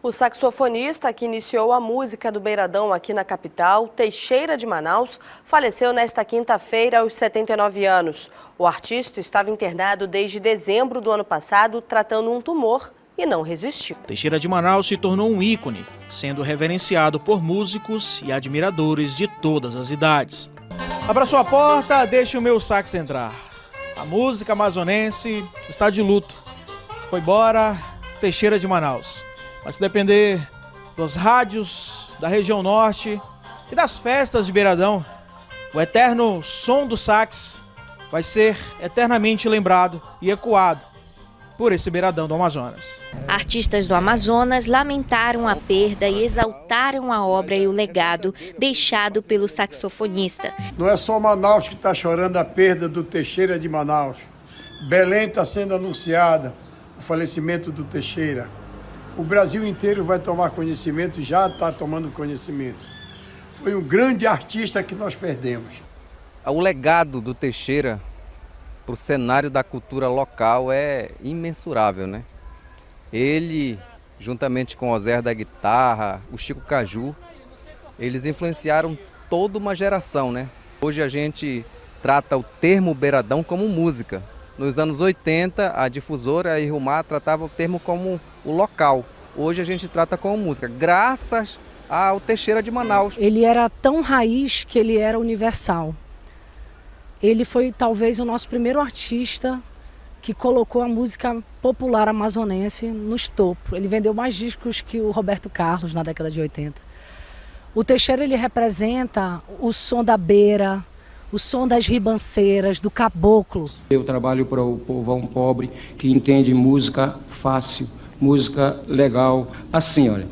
O saxofonista que iniciou a música do Beiradão aqui na capital, Teixeira de Manaus, faleceu nesta quinta-feira aos 79 anos. O artista estava internado desde dezembro do ano passado, tratando um tumor e não resistiu. Teixeira de Manaus se tornou um ícone, sendo reverenciado por músicos e admiradores de todas as idades. Abra sua porta, deixe o meu sax entrar. A música amazonense está de luto. Foi embora Teixeira de Manaus. Mas se depender dos rádios da região norte e das festas de Beiradão, o eterno som do sax vai ser eternamente lembrado e ecoado por esse Beiradão do Amazonas. Artistas do Amazonas lamentaram a perda e exaltaram a obra e o legado deixado pelo saxofonista. Não é só Manaus que está chorando a perda do Teixeira de Manaus. Belém está sendo anunciada o falecimento do Teixeira. O Brasil inteiro vai tomar conhecimento, já está tomando conhecimento. Foi um grande artista que nós perdemos. O legado do Teixeira para o cenário da cultura local é imensurável, né? Ele, juntamente com o Zé da guitarra, o Chico Caju, eles influenciaram toda uma geração, né? Hoje a gente trata o termo Beiradão como música. Nos anos 80, a difusora, a Irumar, tratava o termo como o local. Hoje a gente trata como música, graças ao Teixeira de Manaus. Ele era tão raiz que ele era universal. Ele foi talvez o nosso primeiro artista que colocou a música popular amazonense nos topos. Ele vendeu mais discos que o Roberto Carlos na década de 80. O Teixeira, ele representa o som da beira, o som das ribanceiras, do caboclo. Eu trabalho para o povão pobre que entende música fácil, música legal. Assim, olha.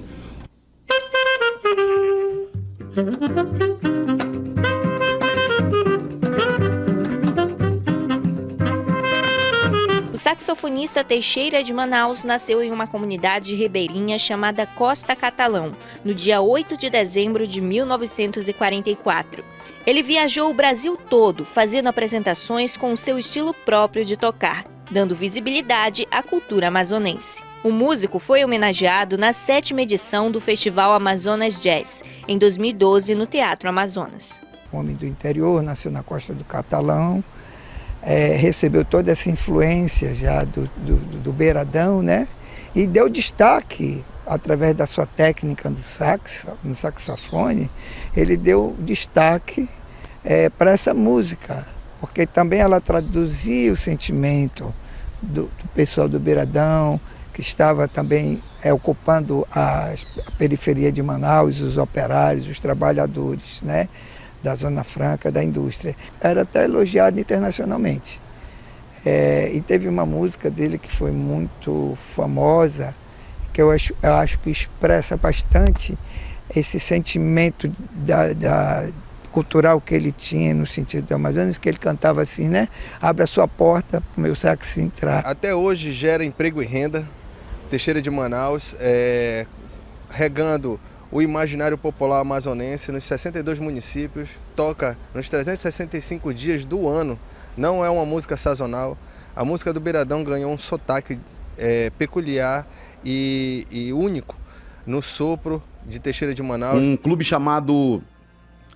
O saxofonista Teixeira de Manaus nasceu em uma comunidade ribeirinha chamada Costa Catalão, no dia 8 de dezembro de 1944. Ele viajou o Brasil todo, fazendo apresentações com o seu estilo próprio de tocar, dando visibilidade à cultura amazonense. O músico foi homenageado na 7ª edição do Festival Amazonas Jazz, em 2012, no Teatro Amazonas. Homem do interior, nasceu na Costa do Catalão, recebeu toda essa influência já do Beiradão, né? E deu destaque, através da sua técnica no saxofone, ele deu destaque para essa música, porque também ela traduzia o sentimento do pessoal do Beiradão, que estava também ocupando a periferia de Manaus, os operários, os trabalhadores, né, da Zona Franca, da indústria. Era até elogiado internacionalmente. E teve uma música dele que foi muito famosa, que eu acho que expressa bastante esse sentimento cultural que ele tinha no sentido do Amazonas, que ele cantava assim, né? Abre a sua porta para o meu sax entrar. Até hoje gera emprego e renda. Teixeira de Manaus, regando o imaginário popular amazonense nos 62 municípios, toca nos 365 dias do ano. Não é uma música sazonal. A música do Beiradão ganhou um sotaque peculiar e único no sopro de Teixeira de Manaus. Um clube chamado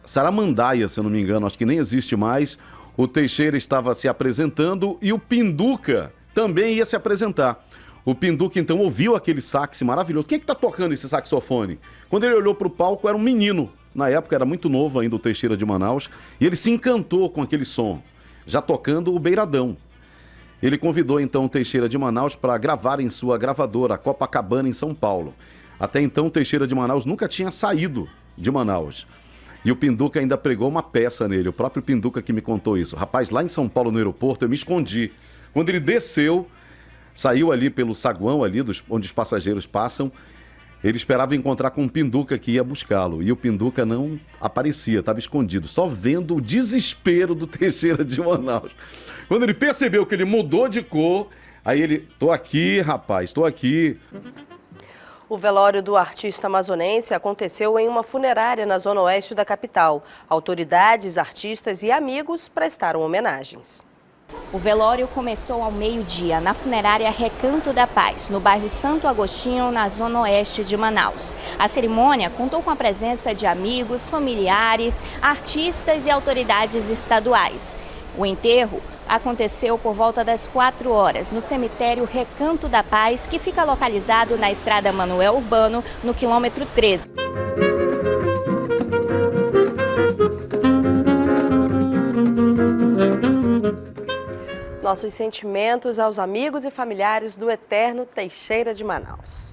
Saramandaia, se eu não me engano, acho que nem existe mais. O Teixeira estava se apresentando e o Pinduca também ia se apresentar. O Pinduca então ouviu aquele sax maravilhoso. Quem é que tá tocando esse saxofone? Quando ele olhou para o palco, era um menino. Na época era muito novo ainda o Teixeira de Manaus. E ele se encantou com aquele som, já tocando o Beiradão. Ele convidou então o Teixeira de Manaus para gravar em sua gravadora, a Copacabana, em São Paulo. Até então o Teixeira de Manaus nunca tinha saído de Manaus. E o Pinduca ainda pregou uma peça nele, o próprio Pinduca que me contou isso. Rapaz, lá em São Paulo, no aeroporto, eu me escondi. Quando ele desceu, saiu ali pelo saguão, ali onde os passageiros passam, ele esperava encontrar com o Pinduca que ia buscá-lo. E o Pinduca não aparecia, estava escondido, só vendo o desespero do Teixeira de Manaus. Quando ele percebeu que ele mudou de cor, aí ele, tô aqui, rapaz, tô aqui. O velório do artista amazonense aconteceu em uma funerária na zona oeste da capital. Autoridades, artistas e amigos prestaram homenagens. O velório começou ao meio-dia na funerária Recanto da Paz, no bairro Santo Agostinho, na zona oeste de Manaus. A cerimônia contou com a presença de amigos, familiares, artistas e autoridades estaduais. O enterro aconteceu por volta das 4 horas no cemitério Recanto da Paz, que fica localizado na estrada Manuel Urbano, no quilômetro 13. Nossos sentimentos aos amigos e familiares do eterno Teixeira de Manaus.